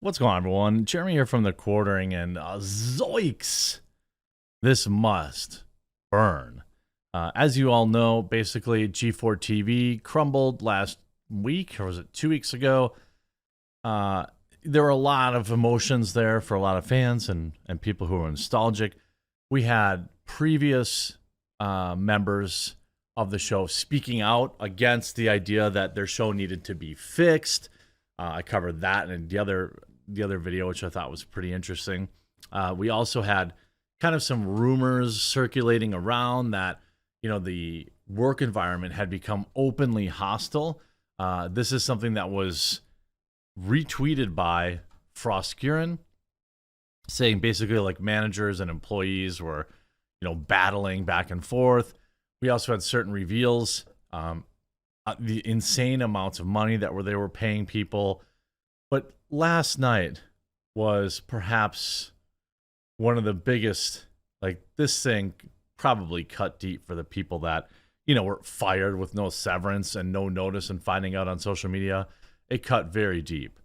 What's going on, everyone? Jeremy here from the Quartering, and zoinks! This must burn. As you all know, basically, G4TV crumbled last week, or was it 2 weeks ago? There were a lot of emotions there for a lot of fans and people who were nostalgic. We had previous members of the show speaking out against the idea that their show needed to be fixed. I covered that in the other video, which I thought was pretty interesting. We also had kind of some rumors circulating around that, the work environment had become openly hostile. This is something that was retweeted by Froskuren, saying basically like managers and employees were, battling back and forth. We also had certain reveals, the insane amounts of money that they were paying people. But last night was perhaps one of the biggest, like this thing probably cut deep for the people that, were fired with no severance and no notice and finding out on social media. It cut very deep,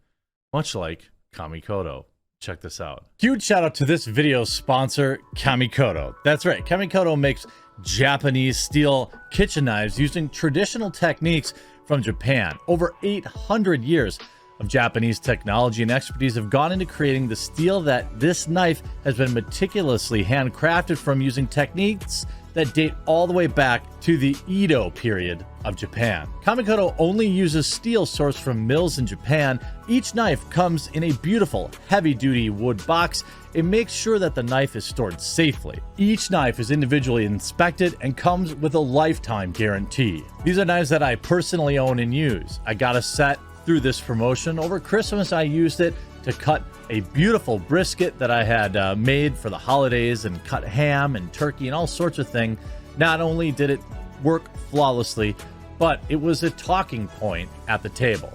much like Kamikoto. Check this out. Huge shout out to this video's sponsor, Kamikoto. That's right, Kamikoto makes Japanese steel kitchen knives using traditional techniques from Japan. Over 800 years of Japanese technology and expertise have gone into creating the steel that this knife has been meticulously handcrafted from, using techniques that date all the way back to the Edo period of Japan. Kamikoto only uses steel sourced from mills in Japan. Each knife comes in a beautiful, heavy-duty wood box. It makes sure that the knife is stored safely. Each knife is individually inspected and comes with a lifetime guarantee. These are knives that I personally own and use. I got a set through this promotion. Over Christmas, I used it to cut a beautiful brisket that I had made for the holidays, and cut ham and turkey and all sorts of things. Not only did it work flawlessly, but it was a talking point at the table.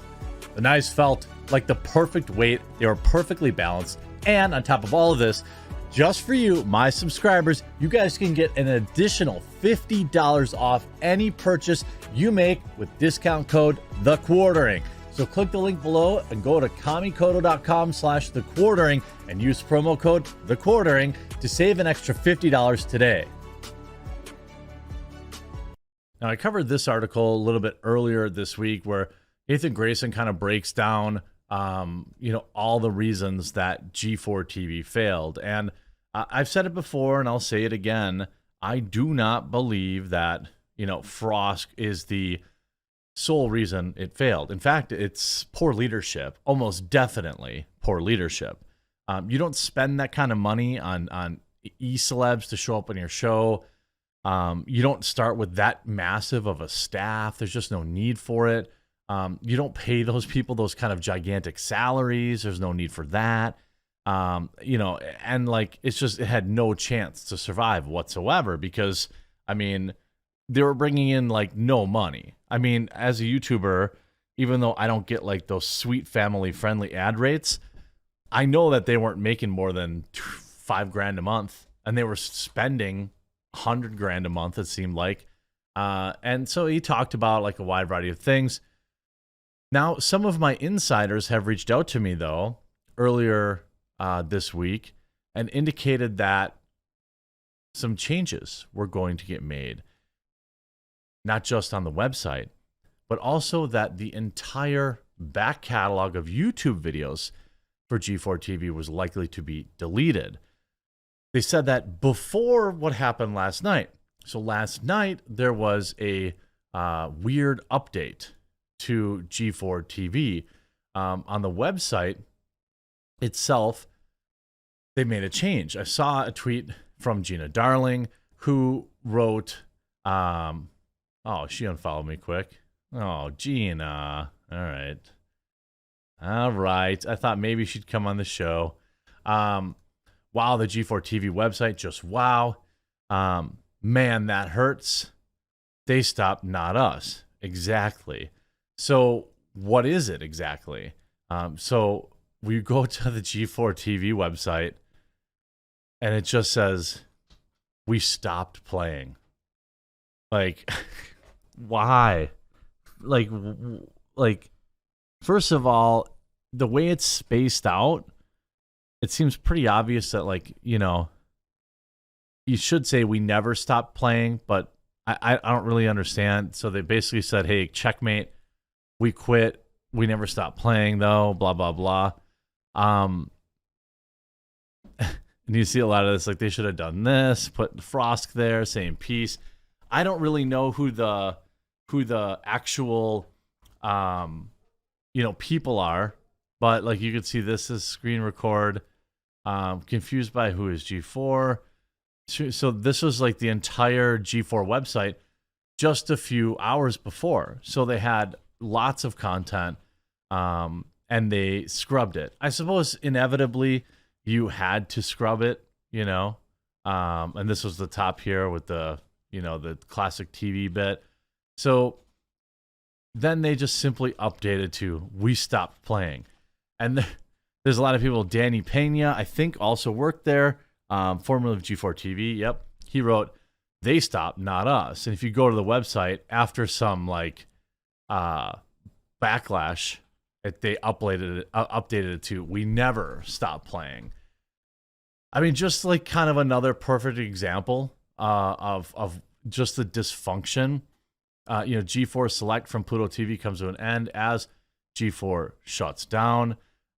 The knives felt like the perfect weight. They were perfectly balanced. And on top of all of this, just for you, my subscribers, you guys can get an additional $50 off any purchase you make with discount code TheQuartering. So click the link below and go to kamikoto.com/thequartering and use promo code TheQuartering to save an extra $50 today. Now, I covered this article a little bit earlier this week where Nathan Grayson kind of breaks down, all the reasons that G4TV failed. And I've said it before and I'll say it again. I do not believe that, Frosk is the sole reason it failed. In fact, it's poor leadership, almost definitely poor leadership. You don't spend that kind of money on e-celebs to show up on your show. You don't start with that massive of a staff. There's just no need for it. You don't pay those people those kind of gigantic salaries. There's no need for that. And like, it had no chance to survive whatsoever because, they were bringing in like no money. As a YouTuber, even though I don't get like those sweet family friendly ad rates, I know that they weren't making more than $5,000 a month, and they were spending $100,000 a month, it seemed like. And so he talked about like a wide variety of things. Now, some of my insiders have reached out to me though earlier this week and indicated that some changes were going to get made. Not just on the website, but also that the entire back catalog of YouTube videos for G4TV was likely to be deleted. They said that before what happened last night. So last night, there was a weird update to G4TV. On the website itself, they made a change. I saw a tweet from Gina Darling who wrote... Oh, she unfollowed me quick. Oh, Gina. All right. I thought maybe she'd come on the show. Wow, the G4TV website, just wow. Man, that hurts. They stopped, not us. Exactly. So what is it exactly? So we go to the G4TV website, and it just says, we stopped playing. Like, why? Like, first of all, the way it's spaced out, it seems pretty obvious that, like, you know, you should say we never stopped playing, but I don't really understand. So they basically said, hey, checkmate, we quit. We never stopped playing, though, blah, blah, blah. And you see a lot of this, like, they should have done this, put Frosk there, saying peace. I don't really know who the actual, you know, people are, but, like, you can see this is screen record. Confused by who is G4. So this was like the entire G4 website just a few hours before. So they had lots of content, and they scrubbed it. I suppose inevitably you had to scrub it, you know. And this was the top here with the, you know, the classic TV bit. So then they just simply updated to we stopped playing. And there's a lot of people. Danny Pena, I think, also worked there. Formerly of G4TV, yep. He wrote, they stopped, not us. And if you go to the website, after some, like, backlash, they updated it to, we never stopped playing. I mean, just, like, kind of another perfect example of just the dysfunction. You know, G4 Select from Pluto TV comes to an end as G4 shuts down.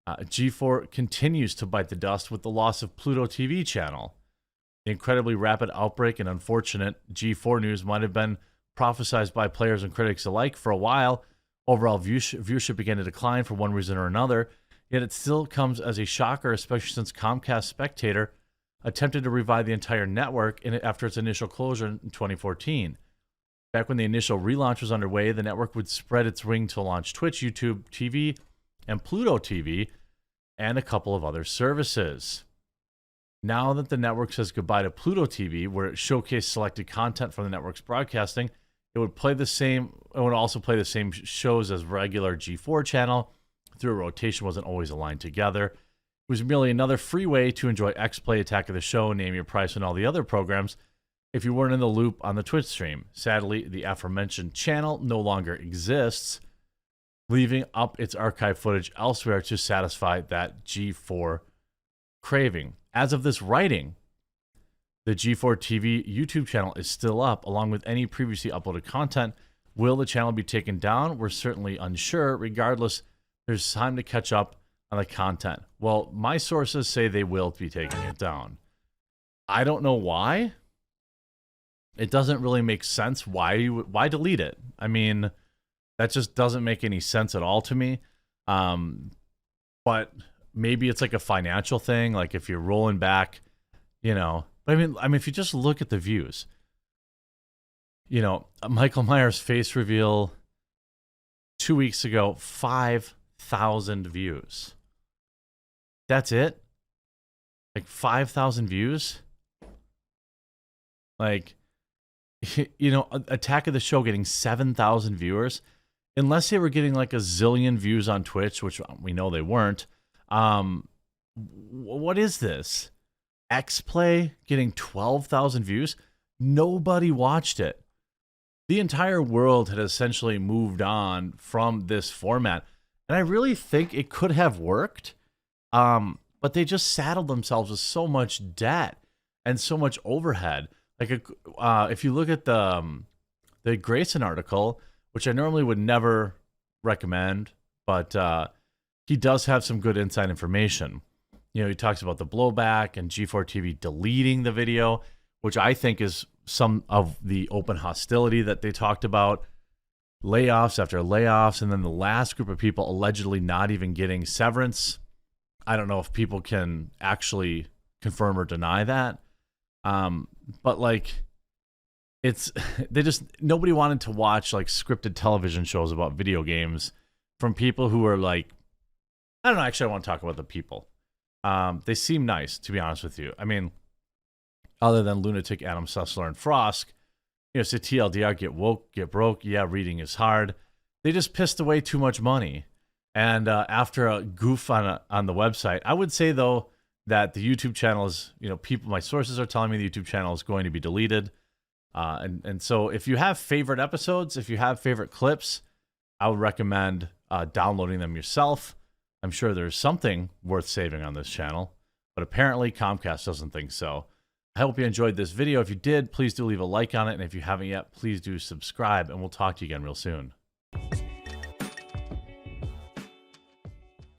G4 continues to bite the dust with the loss of Pluto TV channel. The incredibly rapid outbreak and unfortunate G4 news might have been prophesized by players and critics alike for a while. Overall viewership began to decline for one reason or another, yet it still comes as a shocker, especially since Comcast Spectator attempted to revive the entire network after its initial closure in 2014. Back when the initial relaunch was underway, the network would spread its wing to launch Twitch, YouTube TV, and Pluto TV, and a couple of other services. Now that the network says goodbye to Pluto TV, where it showcased selected content from the network's broadcasting, it would also play the same shows as regular G4 channel. Through a rotation, wasn't always aligned together. It was merely another free way to enjoy X-Play, Attack of the Show, Name Your Price, and all the other programs if you weren't in the loop on the Twitch stream. Sadly, the aforementioned channel no longer exists, leaving up its archive footage elsewhere to satisfy that G4 craving. As of this writing, the G4 TV YouTube channel is still up, along with any previously uploaded content. Will the channel be taken down? We're certainly unsure. Regardless, there's time to catch up on the content. Well, my sources say they will be taking it down. I don't know why. It doesn't really make sense. Why delete it? I mean, that just doesn't make any sense at all to me. But maybe it's like a financial thing. Like if you're rolling back, you know. But I mean, if you just look at the views, you know, Michael Myers face reveal 2 weeks ago, 5,000 views. That's it? Like 5,000 views? Like, you know, Attack of the Show getting 7,000 viewers. Unless they were getting like a zillion views on Twitch, which we know they weren't. What is this? X-Play getting 12,000 views? Nobody watched it. The entire world had essentially moved on from this format. And I really think it could have worked. But they just saddled themselves with so much debt and so much overhead. Like, if you look at the Grayson article, which I normally would never recommend, but he does have some good inside information. You know, he talks about the blowback and G4 TV deleting the video, which I think is some of the open hostility that they talked about. Layoffs after layoffs, and then the last group of people allegedly not even getting severance. I don't know if people can actually confirm or deny that. But like, nobody wanted to watch like scripted television shows about video games from people who are like, I don't know, actually I want to talk about the people. They seem nice, to be honest with you. I mean, other than lunatic Adam Sussler and Frosk, you know, it's a TLDR, get woke, get broke. Yeah, reading is hard. They just pissed away too much money. And after a goof on the website, I would say, though, that the YouTube channel is, you know, my sources are telling me the YouTube channel is going to be deleted. And so if you have favorite episodes, if you have favorite clips, I would recommend downloading them yourself. I'm sure there's something worth saving on this channel, but apparently Comcast doesn't think so. I hope you enjoyed this video. If you did, please do leave a like on it. And if you haven't yet, please do subscribe, and we'll talk to you again real soon.